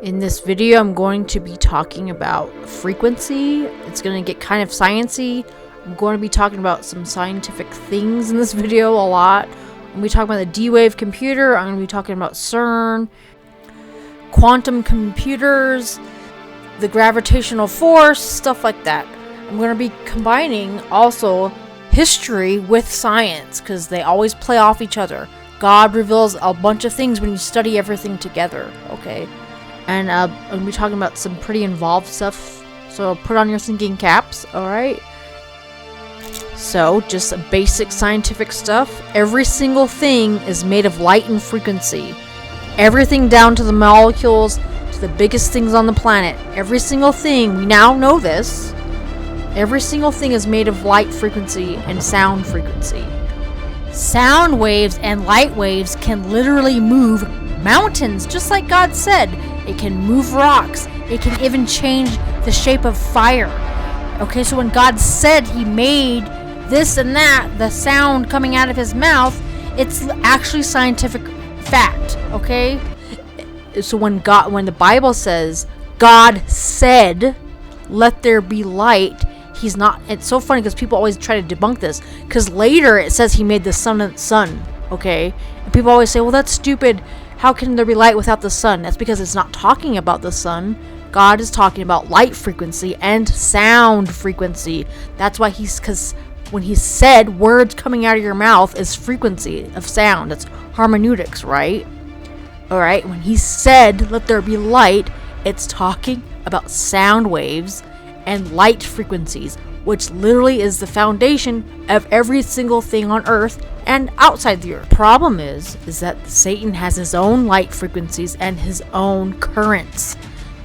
In this video, I'm going to be talking about frequency. It's going to get kind of sciencey. I'm going to be talking about some scientific things in this video a lot. I'm going to be talking about the D-Wave computer. I'm going to be talking about Cern, quantum computers, the gravitational force, stuff like that. I'm going to be combining also history with science because they always play off each other. God reveals a bunch of things when you study everything together, okay? And I'm going to be talking about some pretty involved stuff, so put on your thinking caps, alright? So, just basic scientific stuff. Every single thing is made of light and frequency. Everything down to the molecules, to the biggest things on the planet. Every single thing, we now know this, every single thing is made of light frequency and sound frequency. Sound waves and light waves can literally move mountains, just like God said. It can move rocks. It can even change the shape of fire. Okay, so when God said he made this and that, the sound coming out of his mouth, it's actually scientific fact, okay? So when the Bible says, God said, let there be light, he's not, it's so funny because people always try to debunk this, because later it says he made the sun, okay? And people always say, well, that's stupid. How can there be light without the sun? That's because it's not talking about the sun. God is talking about light frequency and sound frequency. That's why because when he said words coming out of your mouth is frequency of sound. It's hermeneutics, right? Alright, when he said, let there be light, it's talking about sound waves and light frequencies, which literally is the foundation of every single thing on Earth and outside the Earth. Problem is that Satan has his own light frequencies and his own currents.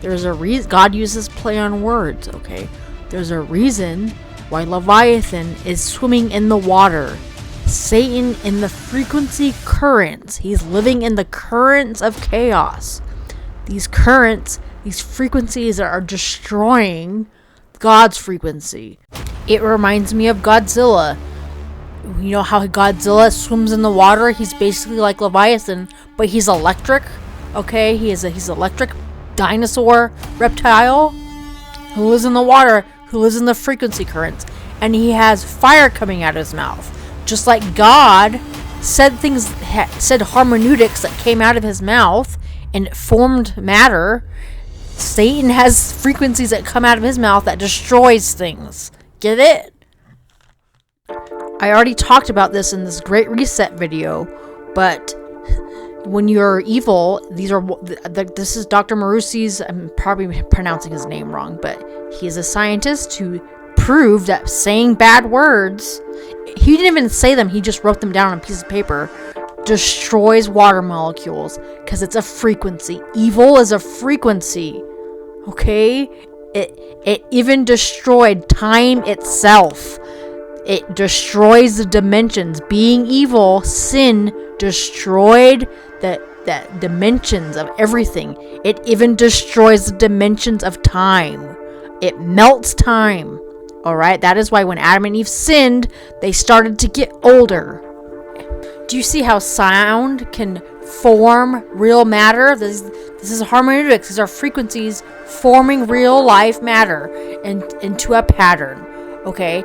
There's a reason God uses play on words, okay? There's a reason why Leviathan is swimming in the water. Satan in the frequency currents. He's living in the currents of chaos. These currents, these frequencies are destroying God's frequency. It reminds me of Godzilla. You know how Godzilla swims in the water? He's basically like Leviathan, but he's electric. Okay, he's electric dinosaur reptile who lives in the water, who lives in the frequency currents, and he has fire coming out of his mouth. Just like God said said hermeneutics that came out of his mouth and it formed matter. Satan has frequencies that come out of his mouth that destroys things. Get it? I already talked about this in this Great Reset video, but when you're evil, this is Dr. Marusi's, I'm probably pronouncing his name wrong, but he's a scientist who proved that saying bad words, he didn't even say them, he just wrote them down on a piece of paper, destroys water molecules, because it's a frequency. Evil is a frequency, okay? It even destroyed time itself. It destroys the dimensions. Being evil, sin destroyed the dimensions of everything. It even destroys the dimensions of time. It melts time. Alright, that is why when Adam and Eve sinned, they started to get older. Do you see how sound can form real matter? This is hermeneutics. These are frequencies forming real life matter into a pattern. Okay?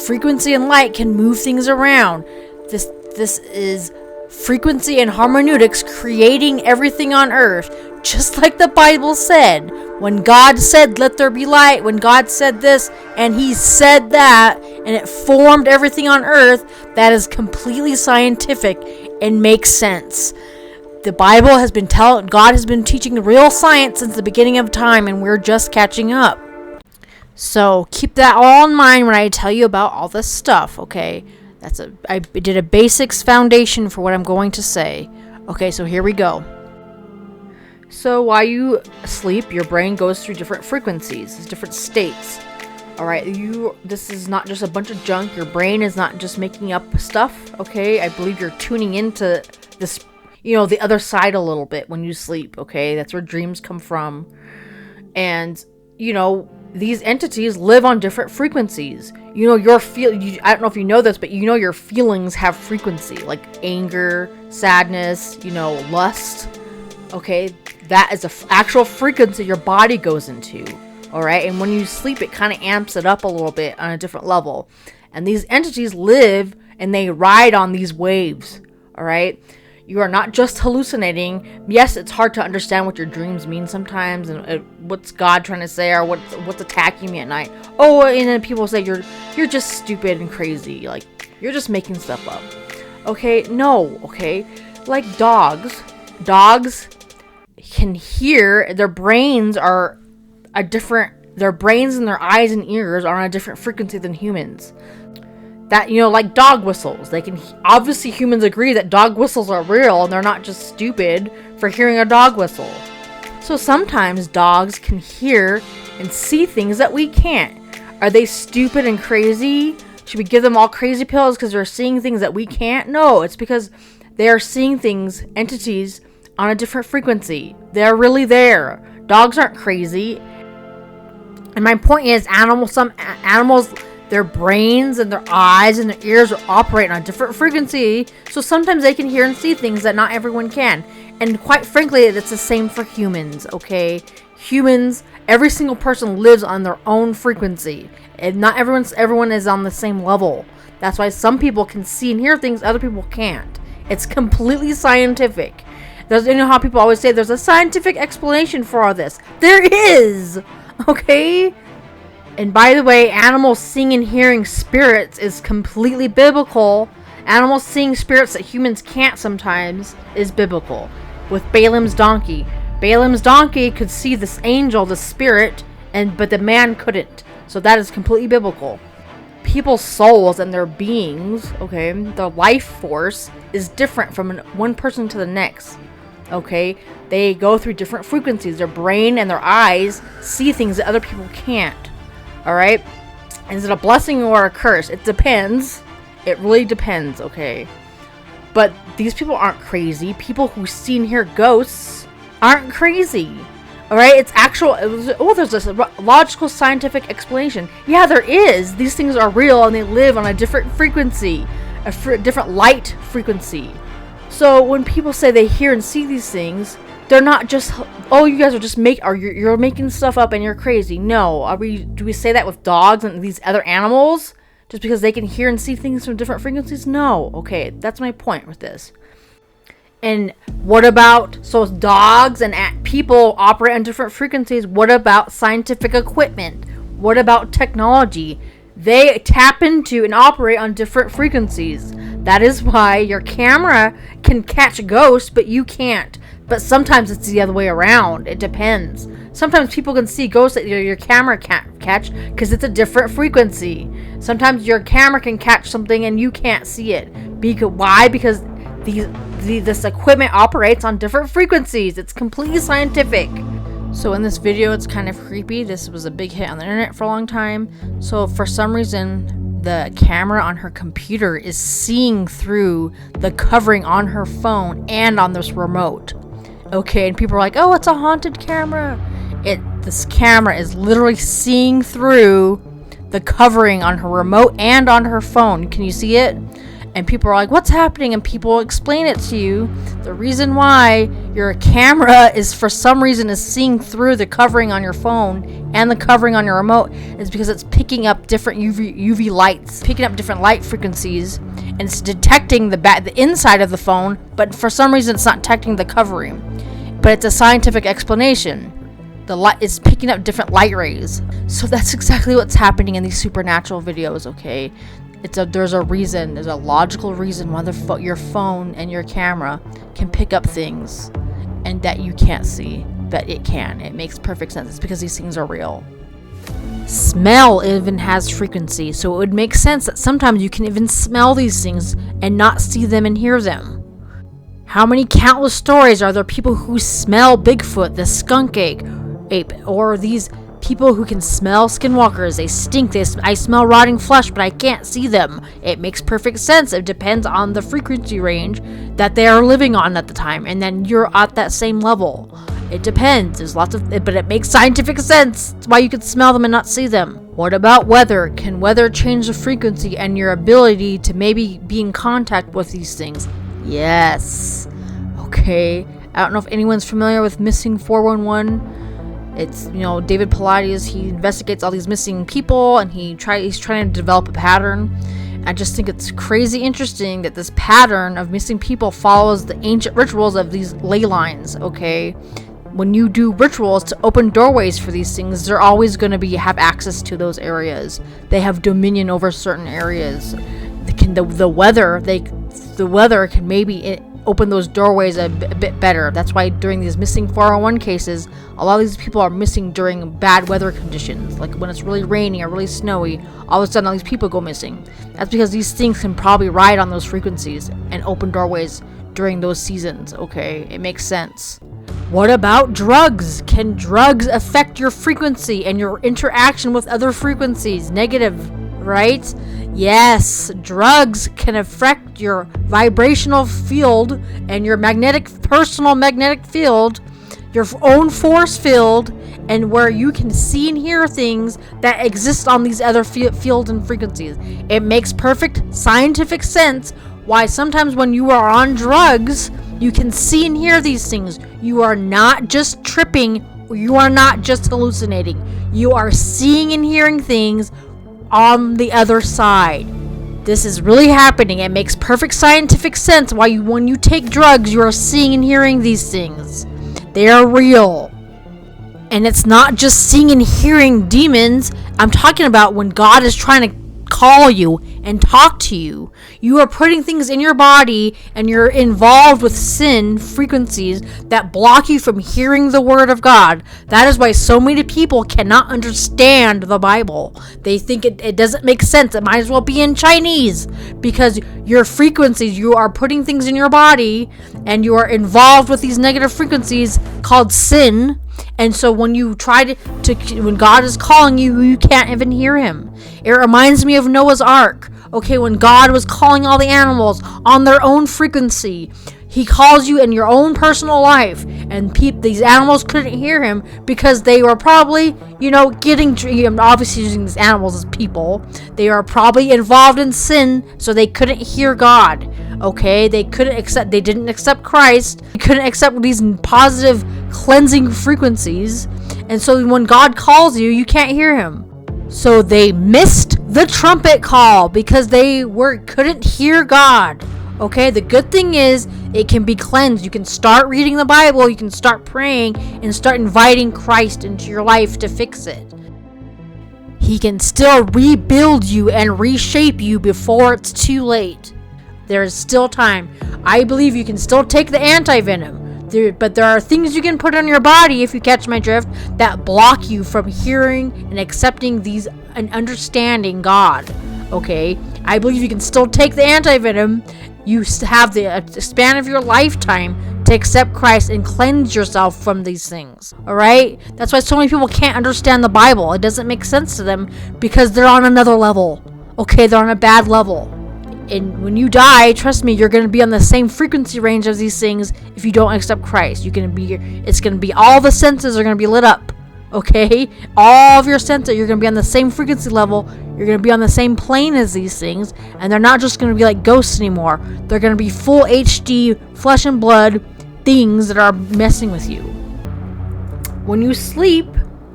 Frequency and light can move things around. This is frequency and hermeneutics creating everything on Earth, just like the Bible said. When God said, let there be light, when God said this, and he said that, and it formed everything on Earth, that is completely scientific and makes sense. The Bible has been God has been teaching the real science since the beginning of time, and we're just catching up. So keep that all in mind when I tell you about all this stuff, okay? I did a basics foundation for what I'm going to say. Okay, so here we go. So while you sleep, your brain goes through different frequencies, different states. Alright, this is not just a bunch of junk. Your brain is not just making up stuff, okay? I believe you're tuning into this, the other side a little bit when you sleep, okay? That's where dreams come from. And, these entities live on different frequencies. I don't know if you know this, but your feelings have frequency, like anger, sadness, lust. Okay, That is actual frequency your body goes into. All right. And when you sleep, it kind of amps it up a little bit on a different level. And these entities live and they ride on these waves. All right. You are not just hallucinating. Yes, it's hard to understand what your dreams mean sometimes, and what's God trying to say, or what's attacking me at night. Oh, and then people say you're just stupid and crazy, like you're just making stuff up. Okay, no, okay, like dogs can hear. Their brains are their brains and their eyes and ears are on a different frequency than humans. That, like dog whistles. Obviously humans agree that dog whistles are real and they're not just stupid for hearing a dog whistle. So sometimes dogs can hear and see things that we can't. Are they stupid and crazy? Should we give them all crazy pills because they're seeing things that we can't? No, it's because they are seeing things, entities, on a different frequency. They're really there. Dogs aren't crazy. And my point is, some animals, their brains and their eyes and their ears are operating on a different frequency, so sometimes they can hear and see things that not everyone can. And quite frankly, it's the same for humans, okay? Humans, every single person lives on their own frequency, and not everyone is on the same level. That's why some people can see and hear things other people can't. It's completely scientific. How people always say there's a scientific explanation for all this. There is, okay? And by the way, animals seeing and hearing spirits is completely biblical. Animals seeing spirits that humans can't sometimes is biblical. With Balaam's donkey. Balaam's donkey could see this angel, the spirit, but the man couldn't. So that is completely biblical. People's souls and their beings, okay, their life force is different from one person to the next. Okay? They go through different frequencies. Their brain and their eyes see things that other people can't. Alright? Is it a blessing or a curse? It depends. It really depends, okay? But these people aren't crazy. People who see and hear ghosts aren't crazy. Alright? It's actual. There's this logical scientific explanation. Yeah, there is. These things are real and they live on a different frequency. Different light frequency. So when people say they hear and see these things, they're not just, oh, you guys are just you're making stuff up and you're crazy. No, do we say that with dogs and these other animals just because they can hear and see things from different frequencies? No. Okay, that's my point with this. And what about, so dogs and people operate on different frequencies. What about scientific equipment? What about technology? They tap into and operate on different frequencies. That is why your camera can catch ghosts, but you can't. But sometimes it's the other way around. It depends. Sometimes people can see ghosts that your camera can't catch because it's a different frequency. Sometimes your camera can catch something and you can't see it. Why? Because this equipment operates on different frequencies. It's completely scientific. So in this video, it's kind of creepy. This was a big hit on the internet for a long time. So for some reason, the camera on her computer is seeing through the covering on her phone and on this remote. Okay, and people are like, oh, it's a haunted camera. This camera is literally seeing through the covering on her remote and on her phone. Can you see it? And people are like, what's happening? And people explain it to you. The reason why your camera is, for some reason, is seeing through the covering on your phone and the covering on your remote is because it's picking up different UV lights, picking up different light frequencies, and it's detecting the inside of the phone, but for some reason it's not detecting the covering. But it's a scientific explanation. The light is picking up different light rays. So that's exactly what's happening in these supernatural videos, okay? There's a reason, there's a logical reason why your phone and your camera can pick up things and that you can't see, but it can. It makes perfect sense. It's because these things are real. Smell even has frequency, so it would make sense that sometimes you can even smell these things and not see them and hear them. How many countless stories are there people who smell Bigfoot, the skunk ape, or these people who can smell skinwalkers? They stink. I smell rotting flesh, but I can't see them. It makes perfect sense. It depends on the frequency range that they are living on at the time, and then you're at that same level. It depends. There's lots of, but it makes scientific sense. That's why you can smell them and not see them. What about weather? Can weather change the frequency and your ability to maybe be in contact with these things? Yes. Okay. I don't know if anyone's familiar with Missing 411. It's, David Paulides, he investigates all these missing people, and he's trying to develop a pattern. I just think it's crazy interesting that this pattern of missing people follows the ancient rituals of these ley lines, okay? When you do rituals to open doorways for these things, they're always going to have access to those areas. They have dominion over certain areas. The weather can maybe open those doorways a bit better. That's why during these missing 401 cases, a lot of these people are missing during bad weather conditions, like when it's really rainy or really snowy. All of a sudden all these people go missing. That's because these things can probably ride on those frequencies and open doorways during those seasons. Okay, it makes sense. What about drugs? Can drugs affect your frequency and your interaction with other frequencies? Negative, right? Yes, drugs can affect your vibrational field and your personal magnetic field, your own force field, and where you can see and hear things that exist on these other fields and frequencies. It makes perfect scientific sense why sometimes when you are on drugs, you can see and hear these things. You are not just tripping, you are not just hallucinating. You are seeing and hearing things on the other side. This is really happening. It makes perfect scientific sense why when you take drugs, you are seeing and hearing these things. They are real. And it's not just seeing and hearing demons. I'm talking about when God is trying to call you and talk to you. You are putting things in your body and you're involved with sin frequencies that block you from hearing the word of God. That is why so many people cannot understand the Bible. They think it doesn't make sense. It might as well be in Chinese, because your frequencies, you are putting things in your body and you are involved with these negative frequencies called sin. And so when you try when God is calling you, you can't even hear him. It reminds me of Noah's Ark. Okay, when God was calling all the animals on their own frequency, he calls you in your own personal life, and these animals couldn't hear him because they were probably, obviously using these animals as people. They are probably involved in sin, so they couldn't hear God. Okay, they didn't accept Christ. They couldn't accept these positive cleansing frequencies, and so when God calls you, you can't hear him. So they missed the trumpet call because they couldn't hear God. Okay, the good thing is it can be cleansed. You can start reading the Bible, you can start praying, and start inviting Christ into your life to fix it. He can still rebuild you and reshape you before it's too late. There is still time. I believe you can still take the anti-venom. But there are things you can put on your body, if you catch my drift, that block you from hearing and accepting these and understanding God. Okay? I believe you can still take the anti-venom. You have the span of your lifetime to accept Christ and cleanse yourself from these things. Alright? That's why so many people can't understand the Bible. It doesn't make sense to them because they're on another level. Okay? They're on a bad level. And when you die, trust me, you're going to be on the same frequency range as these things if you don't accept Christ. It's going to be, all the senses are going to be lit up. Okay? All of your senses, you're going to be on the same frequency level. You're going to be on the same plane as these things. And they're not just going to be like ghosts anymore. They're going to be full HD, flesh and blood things that are messing with you. When you sleep,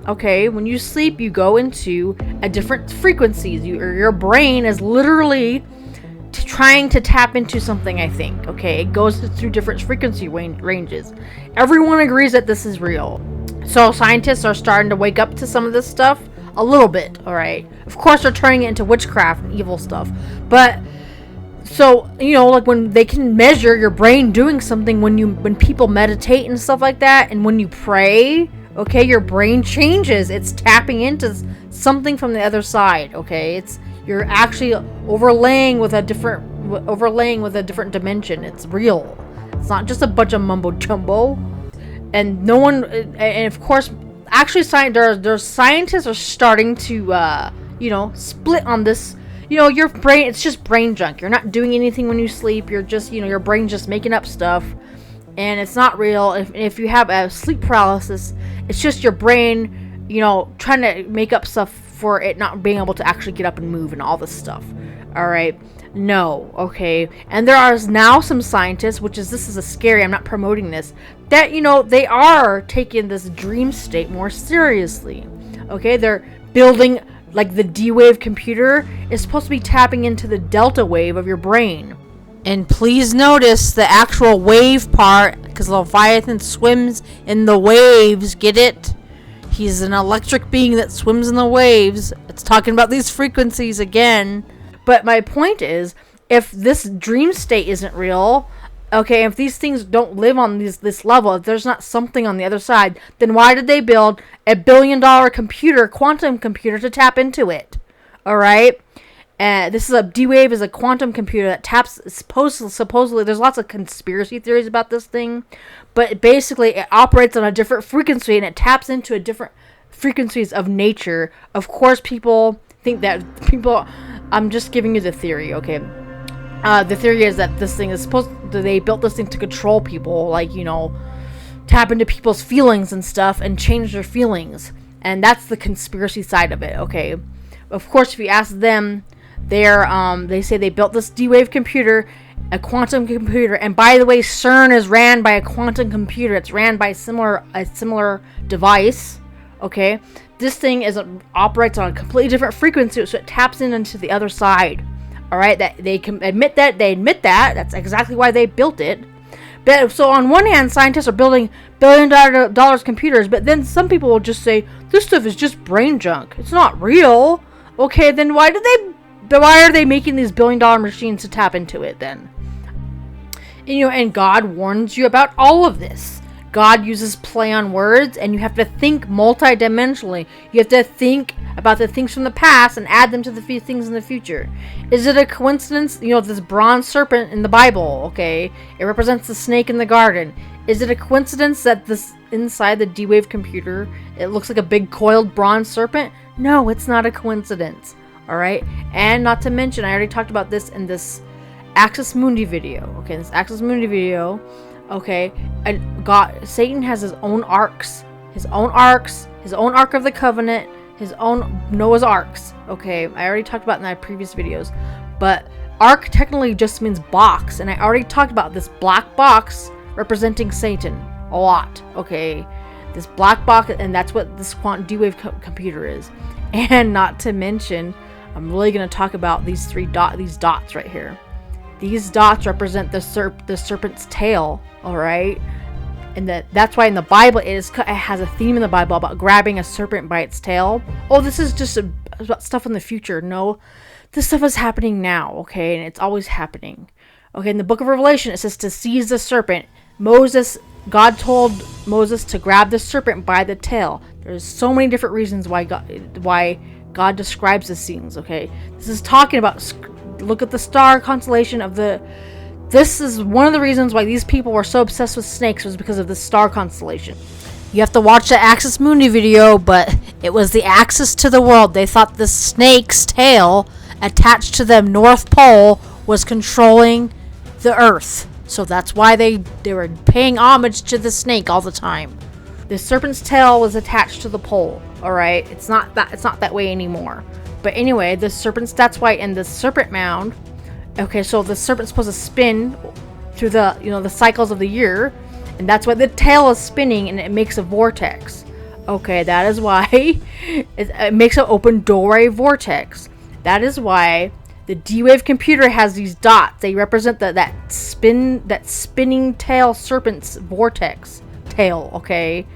you go into a different frequencies. Your brain is literally trying to tap into something, I think. Okay, it goes through different frequency ranges. Everyone agrees that this is real. So scientists are starting to wake up to some of this stuff a little bit. All right, of course they're turning it into witchcraft and evil stuff, but so like when they can measure your brain doing something when people meditate and stuff like that, and when you pray, okay, your brain changes. It's tapping into something from the other side. Okay, you're actually overlaying with a different dimension. It's real. It's not just a bunch of mumbo jumbo. And no one, and of course, actually, there's scientists are starting to, split on this. Your brain, it's just brain junk. You're not doing anything when you sleep. You're just, your brain's just making up stuff, and it's not real. If you have a sleep paralysis, it's just your brain, trying to make up stuff for it not being able to actually get up and move and all this stuff. All right. No, okay? And there are now some scientists, this is a scary, I'm not promoting this, that, they are taking this dream state more seriously. Okay, they're building, like, the D-wave computer is supposed to be tapping into the delta wave of your brain. And please notice the actual wave part, because Leviathan swims in the waves, get it? He's an electric being that swims in the waves. It's talking about these frequencies again. But my point is, if this dream state isn't real, okay, if these things don't live on this level, if there's not something on the other side, then why did they build a $1 billion computer, quantum computer, to tap into it? Alright? This is D-Wave is a quantum computer that taps, supposedly, there's lots of conspiracy theories about this thing, but basically it operates on a different frequency and it taps into a different frequencies of nature. Of course, people think that I'm just giving you the theory, okay? The theory is that this thing is they built this thing to control people, like, tap into people's feelings and stuff and change their feelings. And that's the conspiracy side of it, okay? Of course, if you ask them, they say they built this D-Wave computer, a quantum computer, and by the way, Cern is ran by a quantum computer. It's ran by a similar device, okay? This thing operates on a completely different frequency, so it taps into the other side. All right, that they can admit that. That's exactly why they built it. But so on one hand, scientists are building $1 billion computers, but then some people will just say this stuff is just brain junk. It's not real. Okay, then why are they making these $1 billion machines to tap into it then? And God warns you about all of this. God uses play on words, and you have to think multidimensionally. You have to think about the things from the past and add them to the things in the future. Is it a coincidence? This bronze serpent in the Bible, okay? It represents the snake in the garden. Is it a coincidence that this inside the D-Wave computer, it looks like a big coiled bronze serpent? No, it's not a coincidence. All right? And not to mention, I already talked about this in this Axis Mundi video. Okay, this Axis Mundi video. Okay, and Satan has his own arcs, his own Ark of the Covenant, his own Noah's Arks. Okay, I already talked about in my previous videos, but Ark technically just means box, and I already talked about this black box representing Satan a lot. Okay, this black box, and that's what this quantum D-Wave computer is. And not to mention, I'm really going to talk about these these dots right here. These dots represent the serpent's tail, all right? And that's why in the Bible it has a theme in the Bible about grabbing a serpent by its tail. Oh, this is just about stuff in the future. No, this stuff is happening now, okay? And it's always happening. Okay, in the book of Revelation, it says to seize the serpent. God told Moses to grab the serpent by the tail. There's so many different reasons why God describes the scenes, okay? This is talking about, look at the star constellation of this is one of the reasons why these people were so obsessed with snakes, was because of the star constellation. You have to watch the Axis Mundi video, but it was the axis to the world. They thought the snake's tail attached to the North Pole was controlling the Earth. So that's why they were paying homage to the snake all the time. The serpent's tail was attached to the pole, all right? It's not that way anymore. But anyway, that's why in the Serpent Mound, okay, so the serpent's supposed to spin through the cycles of the year, and that's why the tail is spinning and it makes a vortex. Okay, that is why it makes an open doorway vortex. That is why the D-Wave computer has these dots. They represent that spinning tail serpent's vortex tail, okay?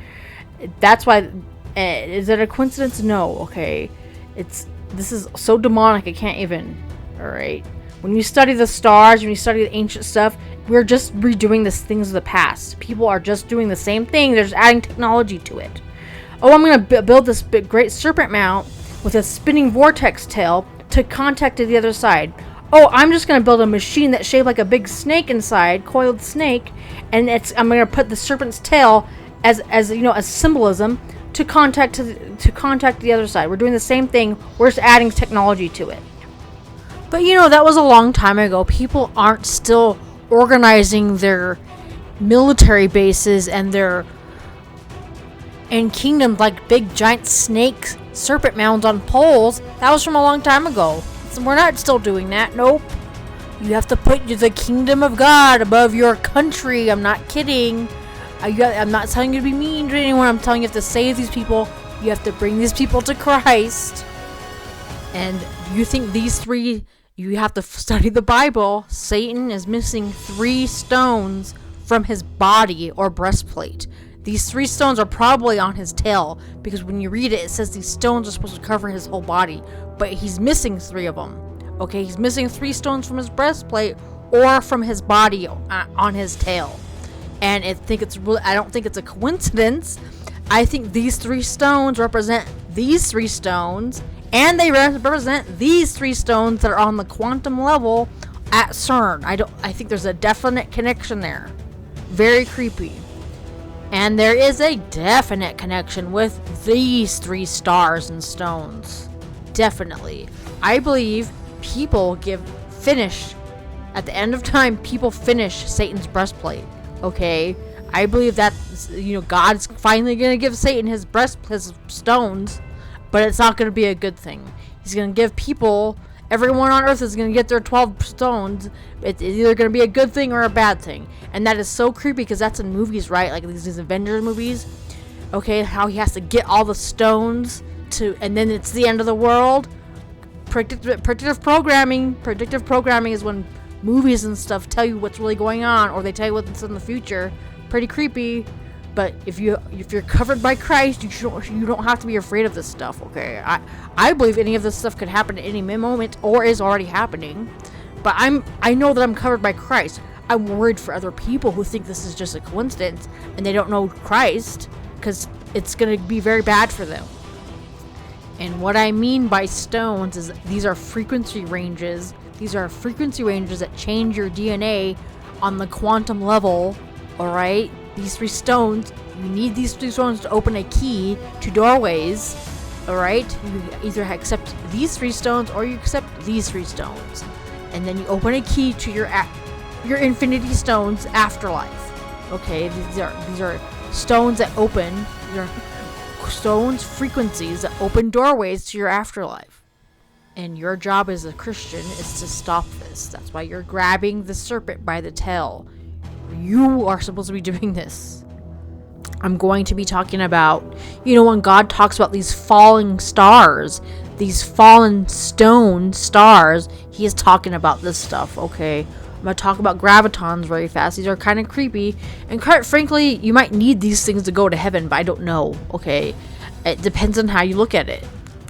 That's why, is it a coincidence? No, okay? This is so demonic, I can't even, alright? When you study the stars, when you study the ancient stuff, we're just redoing the things of the past. People are just doing the same thing, they're just adding technology to it. Oh, I'm going to build this great serpent mount with a spinning vortex tail to contact to the other side. Oh, I'm just going to build a machine that's shaped like a big snake inside, coiled snake, and I'm going to put the serpent's tail as symbolism to contact the other side. We're doing the same thing, we're just adding technology to it. But that was a long time ago. People aren't still organizing their military bases and in kingdoms like big giant snakes, serpent mounds on poles. That was from a long time ago. So we're not still doing that. Nope. You have to put the kingdom of God above your country. I'm not kidding. I'm not telling you to be mean to anyone. I'm telling you have to save these people. You have to bring these people to Christ. And you think these three, you have to study the Bible. Satan is missing 3 stones from his body or breastplate. These 3 stones are probably on his tail, because when you read it, it says these stones are supposed to cover his whole body, but he's missing 3 of them. Okay, he's missing 3 stones from his breastplate or from his body on his tail. And I don't think it's a coincidence. I think these 3 stones represent these 3 stones, and they represent these 3 stones that are on the quantum level at Cern. I think there's a definite connection there. Very creepy. And there is a definite connection with these 3 stars and stones. Definitely. I believe people finish at the end of time. People finish Satan's breastplate. Okay, I believe that God's finally gonna give Satan his stones, but it's not gonna be a good thing. He's gonna give people. Everyone on earth is gonna get their 12 stones. It's either gonna be a good thing or a bad thing, and that is so creepy because that's in movies, right? Like these Avengers movies. Okay, how he has to get all the stones and then it's the end of the world. Predictive programming is when movies and stuff tell you what's really going on, or they tell you what's in the future. Pretty creepy. But if you're covered by Christ, you don't have to be afraid of this stuff. Okay, I believe any of this stuff could happen at any moment or is already happening. But I know that I'm covered by Christ. I'm worried for other people who think this is just a coincidence and they don't know Christ, because it's gonna be very bad for them. And what I mean by stones is these are frequency ranges. These are frequency ranges that change your DNA on the quantum level. Alright? These 3 stones, you need these 3 stones to open a key to doorways. Alright? You either accept these 3 stones or you accept these 3 stones. And then you open a key to your infinity stones afterlife. Okay? These are stones that open. These are stones, frequencies that open doorways to your afterlife. And your job as a Christian is to stop this. That's why you're grabbing the serpent by the tail. You are supposed to be doing this. I'm going to be talking about, when God talks about these falling stars, these fallen stone stars, he is talking about this stuff, okay? I'm going to talk about Gravitons very fast. These are kind of creepy. And quite frankly, you might need these things to go to heaven, but I don't know, okay? It depends on how you look at it.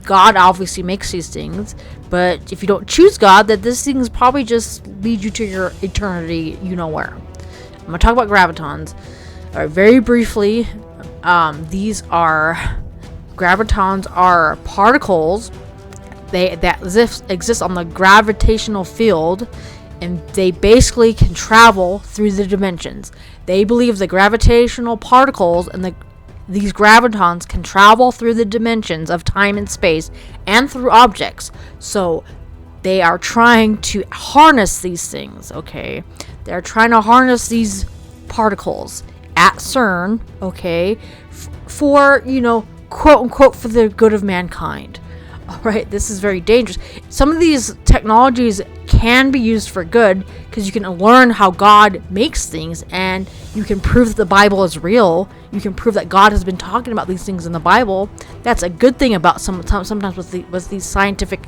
God obviously makes these things, but if you don't choose God, that this things probably just lead you to your eternity, where. I'm going to talk about Gravitons. Very briefly, Gravitons are particles that exist on the gravitational field, and they basically can travel through the dimensions. They believe the gravitational particles and these gravitons can travel through the dimensions of time and space and through objects. So they are trying to harness these things, okay? They're trying to harness these particles at Cern, okay, for, quote unquote, for the good of mankind. All right, this is very dangerous. Some of these technologies can be used for good because you can learn how God makes things, and you can prove that the Bible is real. You can prove that God has been talking about these things in the Bible. That's a good thing about sometimes with these scientific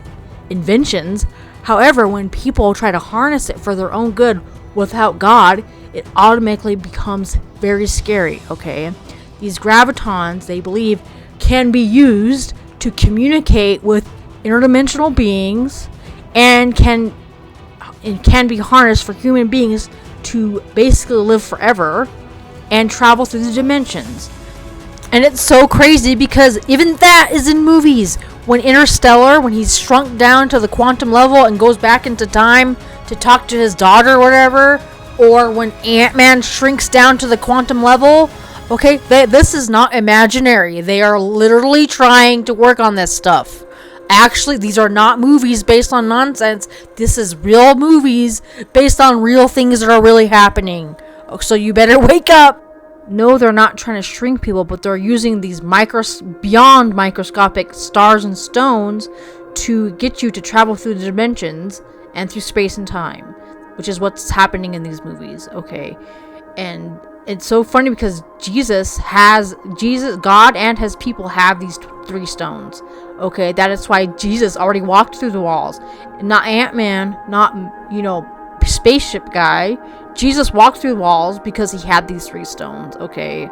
inventions. However, when people try to harness it for their own good without God, it automatically becomes very scary, okay? These gravitons, they believe, can be used to communicate with interdimensional beings, and can be harnessed for human beings to basically live forever and travel through the dimensions. And it's so crazy because even that is in movies. When Interstellar, when he's shrunk down to the quantum level and goes back into time to talk to his daughter or whatever, or when Ant-Man shrinks down to the quantum level, okay, this is not imaginary. They are literally trying to work on this stuff. Actually, these are not movies based on nonsense. This is real movies based on real things that are really happening. So you better wake up. No, they're not trying to shrink people, but they're using these beyond microscopic stars and stones to get you to travel through the dimensions and through space and time. which is what's happening in these movies, okay? And it's so funny because God and his people have these 3 stones, okay? That is why Jesus already walked through the walls. Not Ant-Man, not, spaceship guy. Jesus walked through the walls because he had these 3 stones, okay?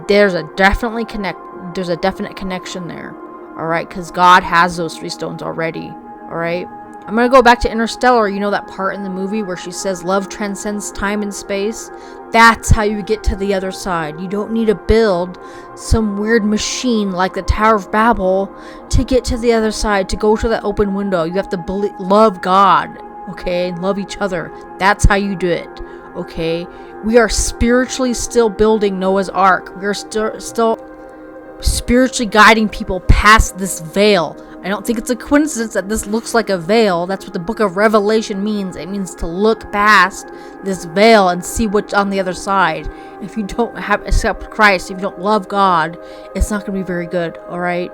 There's a definite connection there, all right? Because God has those 3 stones already, all right? I'm gonna go back to Interstellar. You know that part in the movie where she says love transcends time and space? That's how you get to the other side. You don't need to build some weird machine like the Tower of Babel to get to the other side, to go to that open window. You have to love God, okay? Love each other. That's how you do it, okay? We are spiritually still building Noah's Ark. We are still spiritually guiding people past this veil. I don't think it's a coincidence that this looks like a veil. That's what the book of Revelation means. It means to look past this veil and see what's on the other side. If you don't accept Christ, if you don't love God, it's not going to be very good, alright?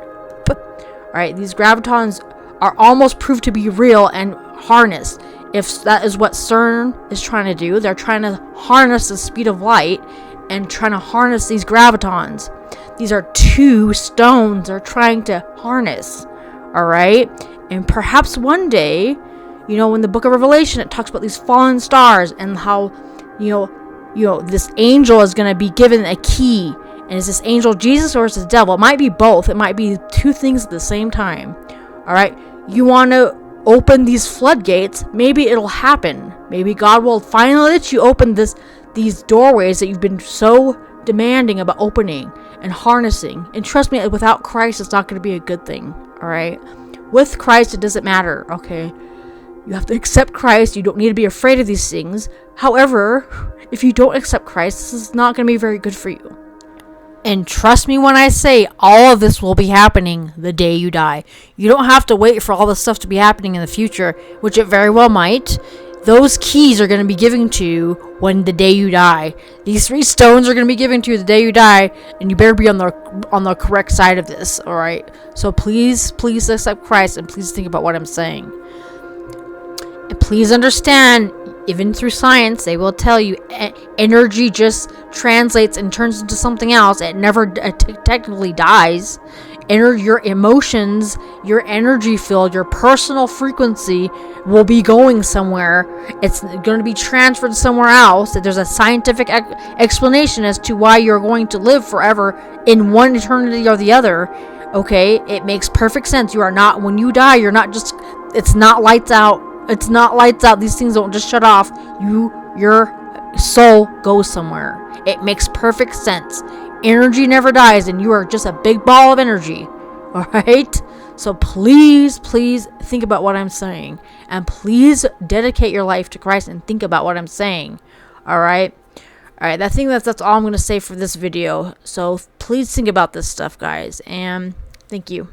Alright, these Gravitons are almost proved to be real and harnessed. If that is what Cern is trying to do, they're trying to harness the speed of light and trying to harness these Gravitons. These are 2 stones they're trying to harness. Alright? And perhaps one day, in the book of Revelation, it talks about these fallen stars and how, this angel is going to be given a key. And is this angel Jesus or is it the devil? It might be both. It might be 2 things at the same time. Alright? You want to open these floodgates, maybe it'll happen. Maybe God will finally let you open these doorways that you've been so demanding about opening and harnessing. And trust me, without Christ, it's not going to be a good thing. Alright? With Christ, it doesn't matter, okay? You have to accept Christ. You don't need to be afraid of these things. However, if you don't accept Christ, this is not going to be very good for you. And trust me when I say all of this will be happening the day you die. You don't have to wait for all this stuff to be happening in the future, which it very well might. Those keys are going to be given to you when the day you die. These 3 stones are going to be given to you the day you die, and you better be on the correct side of this, alright? So please accept Christ, and please think about what I'm saying. And please understand, even through science, they will tell you energy just translates and turns into something else. It never technically dies. Your emotions, your energy field, your personal frequency will be going somewhere. It's going to be transferred somewhere else. There's a scientific explanation as to why you're going to live forever in one eternity or the other. Okay, it makes perfect sense. You are not, when you die, you're not just, it's not lights out. It's not lights out. These things don't just shut off. Your soul goes somewhere. It makes perfect sense. Energy never dies, and you are just a big ball of energy. Alright? So please think about what I'm saying. And please dedicate your life to Christ and think about what I'm saying. Alright? Alright, I think that's all I'm going to say for this video. So please think about this stuff, guys. And thank you.